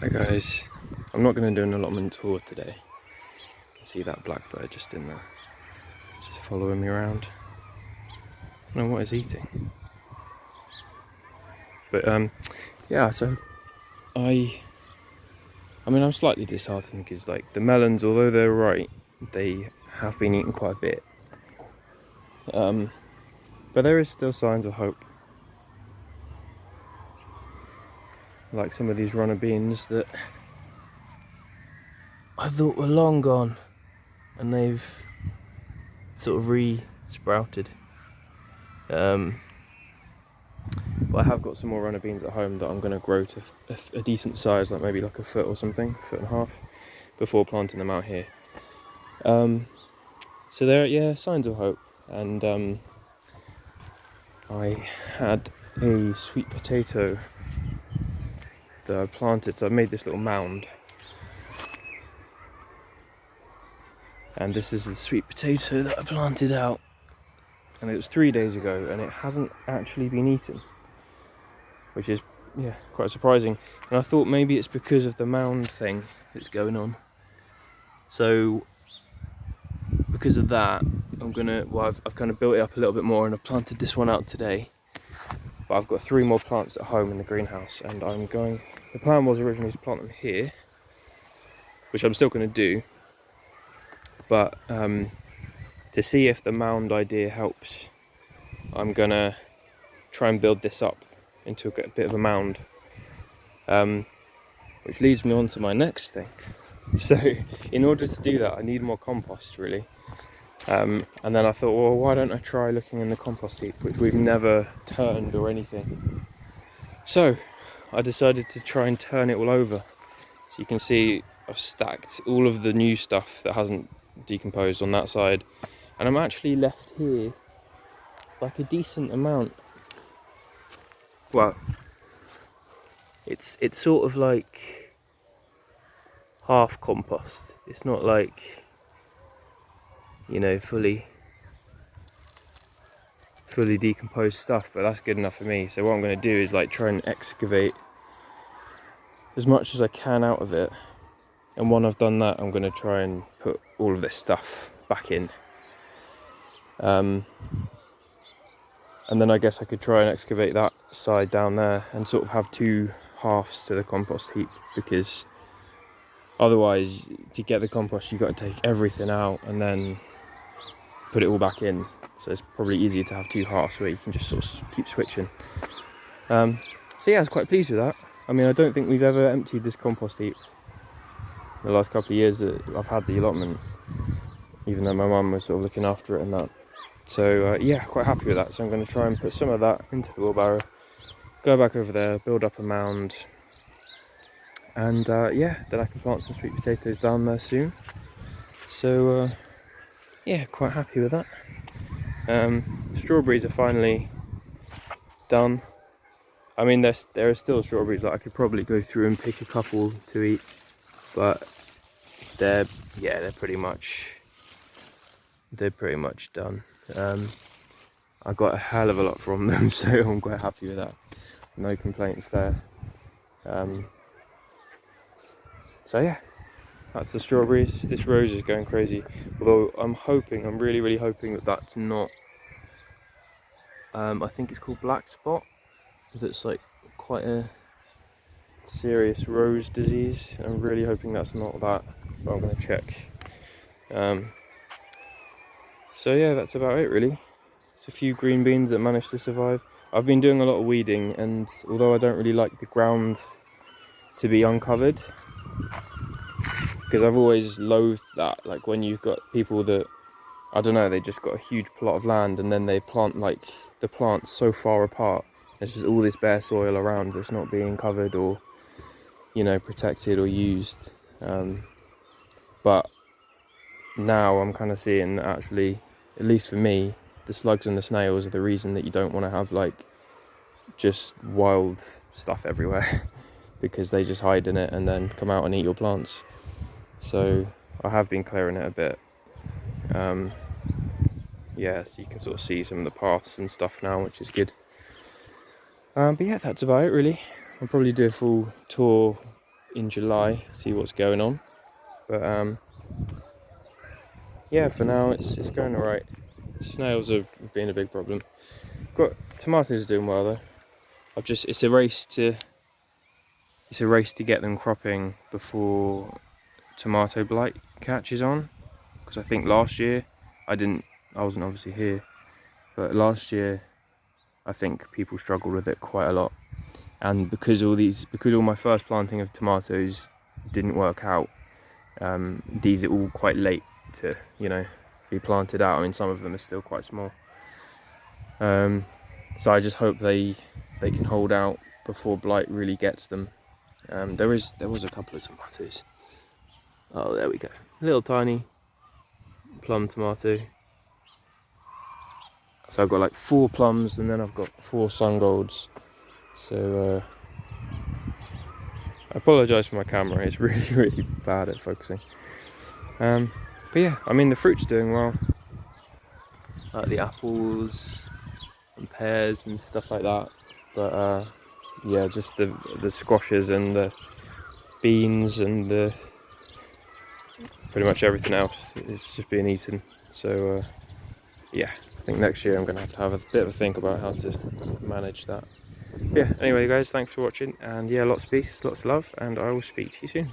Hi guys, I'm not going to do an allotment tour today. You can see that blackbird just in there, just following me around. I don't know what it's eating. But yeah, so I mean I'm slightly disheartened because like the melons, although they're right, they have been eaten quite a bit. But there is still signs of hope. Like some of these runner beans that I thought were long gone, and they've sort of re-sprouted. But I have got some more runner beans at home that I'm going to grow to a decent size, like maybe like a foot or something, 1.5 foot, before planting them out here. So there, yeah, signs of hope. And I had a sweet potato that I planted, so I made this little mound. And this is the sweet potato that I planted out. And it was 3 days ago, and it hasn't actually been eaten, which is, yeah, quite surprising. And I thought maybe it's because of the mound thing that's going on. So because of that, I've kind of built it up a little bit more, and I've planted this one out today. But I've got 3 more plants at home in the greenhouse, and the plan was originally to plant them here, which I'm still going to do. But to see if the mound idea helps, I'm going to try and build this up into a bit of a mound. Which leads me on to my next thing. So in order to do that, I need more compost, really. And then I thought, well, why don't I try looking in the compost heap, which we've never turned or anything. So I decided to try and turn it all over. So you can see I've stacked all of the new stuff that hasn't decomposed on that side, and I'm actually left here like a decent amount. Well, it's sort of like half compost. It's not like, you know, fully decomposed stuff, but that's good enough for me. So what I'm going to do is like try and excavate as much as I can out of it, and when I've done that, I'm going to try and put all of this stuff back in. And then I guess I could try and excavate that side down there and sort of have 2 halves to the compost heap, because otherwise to get the compost you've got to take everything out and then put it all back in. So it's probably easier to have 2 halves where you can just sort of keep switching. So yeah, I was quite pleased with that. I mean, I don't think we've ever emptied this compost heap in the last couple of years that I've had the allotment, even though my mum was sort of looking after it and that. So yeah, quite happy with that. So I'm going to try and put some of that into the wheelbarrow, go back over there, build up a mound, and yeah, then I can plant some sweet potatoes down there soon. So yeah, quite happy with that. Strawberries are finally done. I mean, there are still strawberries that I could probably go through and pick a couple to eat, but they're pretty much done. I got a hell of a lot from them, so I'm quite happy with that. No complaints there. So yeah, that's the strawberries. This rose is going crazy, although I'm really hoping that that's not, I think it's called black spot. That's like quite a serious rose disease. I'm really hoping that's not that, but I'm going to check. So yeah, that's about it really. It's a few green beans that managed to survive. I've been doing a lot of weeding, and although I don't really like the ground to be uncovered, because I've always loathed that, like when you've got people that, I don't know, they just got a huge plot of land and then they plant like the plants so far apart, there's just all this bare soil around that's not being covered or, you know, protected or used. But now I'm kind of seeing that actually, at least for me, the slugs and the snails are the reason that you don't want to have like just wild stuff everywhere because they just hide in it and then come out and eat your plants. So I have been clearing it a bit. Yeah, so you can sort of see some of the paths and stuff now, which is good. But yeah, that's about it really. I'll probably do a full tour in July, see what's going on. But yeah, for now it's going alright. Snails have been a big problem. Got tomatoes are doing well though. It's a race to get them cropping before tomato blight catches on. Because I think last year I wasn't obviously here, but last year I think people struggled with it quite a lot. And because all my first planting of tomatoes didn't work out, these are all quite late to, you know, be planted out. I mean, some of them are still quite small. So I just hope they can hold out before blight really gets them. There was a couple of tomatoes. Oh, there we go. Little tiny plum tomato. So I've got like 4 plums, and then I've got 4 sun golds. So I apologise for my camera, it's really bad at focusing. But yeah, I mean the fruit's doing well. Like the apples and pears and stuff like that. But yeah, just the squashes and the beans and pretty much everything else is just being eaten. So yeah, I think next year I'm going to have a bit of a think about how to manage that. Yeah, anyway guys, thanks for watching, and yeah, lots of peace, lots of love, and I will speak to you soon.